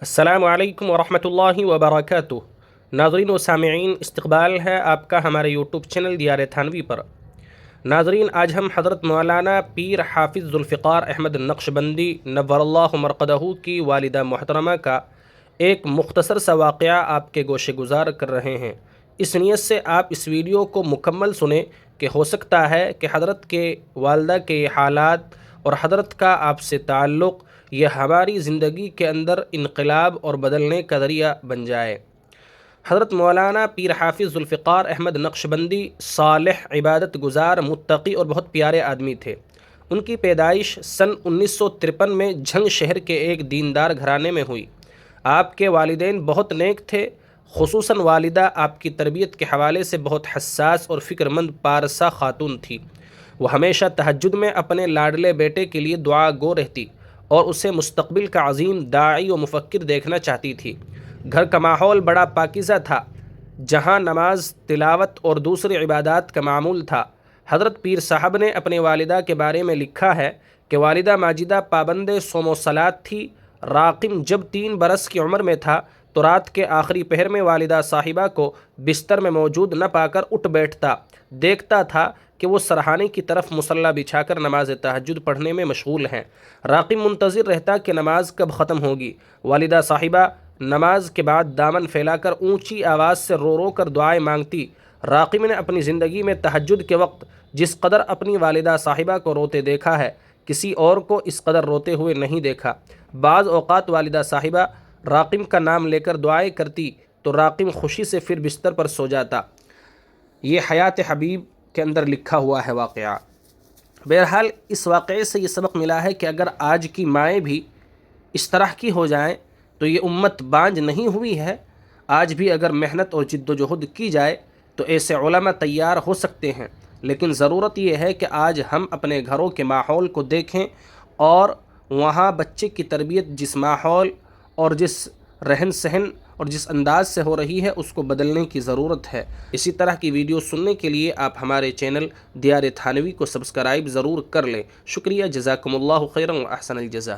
السلام علیکم ورحمۃ اللہ وبرکاتہ۔ ناظرین و سامعین، استقبال ہے آپ کا ہمارے یوٹیوب چینل دیار تھانوی پر۔ ناظرین، آج ہم حضرت مولانا پیر حافظ ذوالفقار احمد نقشبندی نور اللہ مرقدہ کی والدہ محترمہ کا ایک مختصر سا واقعہ آپ کے گوشے گزار کر رہے ہیں۔ اس نیت سے آپ اس ویڈیو کو مکمل سنیں کہ ہو سکتا ہے کہ حضرت کے والدہ کے حالات اور حضرت کا آپ سے تعلق یہ ہماری زندگی کے اندر انقلاب اور بدلنے کا ذریعہ بن جائے۔ حضرت مولانا پیر حافظ ذوالفقار احمد نقشبندی صالح، عبادت گزار، متقی اور بہت پیارے آدمی تھے۔ ان کی پیدائش سن 1953 میں جھنگ شہر کے ایک دیندار گھرانے میں ہوئی۔ آپ کے والدین بہت نیک تھے، خصوصاً والدہ آپ کی تربیت کے حوالے سے بہت حساس اور فکر مند پارسا خاتون تھی۔ وہ ہمیشہ تہجد میں اپنے لاڈلے بیٹے کے لیے دعا گو رہتی اور اسے مستقبل کا عظیم داعی و مفکر دیکھنا چاہتی تھی۔ گھر کا ماحول بڑا پاکیزہ تھا، جہاں نماز، تلاوت اور دوسری عبادات کا معمول تھا۔ حضرت پیر صاحب نے اپنی والدہ کے بارے میں لکھا ہے کہ والدہ ماجدہ پابند صوم و صلات تھی۔ راقم جب 3 برس کی عمر میں تھا تو رات کے آخری پہر میں والدہ صاحبہ کو بستر میں موجود نہ پا کر اٹھ بیٹھتا، دیکھتا تھا کہ وہ سرہانے کی طرف مصلی بچھا کر نماز تہجد پڑھنے میں مشغول ہیں۔ راقم منتظر رہتا کہ نماز کب ختم ہوگی۔ والدہ صاحبہ نماز کے بعد دامن پھیلا کر اونچی آواز سے رو رو کر دعائیں مانگتی۔ راقم نے اپنی زندگی میں تہجد کے وقت جس قدر اپنی والدہ صاحبہ کو روتے دیکھا ہے، کسی اور کو اس قدر روتے ہوئے نہیں دیکھا۔ بعض اوقات والدہ صاحبہ راقم کا نام لے کر دعائیں کرتی تو راقم خوشی سے پھر بستر پر سو جاتا۔ یہ حیات حبیب کے اندر لکھا ہوا ہے واقعہ۔ بہرحال اس واقعے سے یہ سبق ملا ہے کہ اگر آج کی مائیں بھی اس طرح کی ہو جائیں تو یہ امت بانج نہیں ہوئی ہے۔ آج بھی اگر محنت اور جد و جہد کی جائے تو ایسے علماء تیار ہو سکتے ہیں، لیکن ضرورت یہ ہے کہ آج ہم اپنے گھروں کے ماحول کو دیکھیں اور وہاں بچے کی تربیت جس ماحول اور جس رہن سہن اور جس انداز سے ہو رہی ہے اس کو بدلنے کی ضرورت ہے۔ اسی طرح کی ویڈیو سننے کے لیے آپ ہمارے چینل دیار تھانوی کو سبسکرائب ضرور کر لیں۔ شکریہ، جزاکم اللہ خیرا و احسن الجزا۔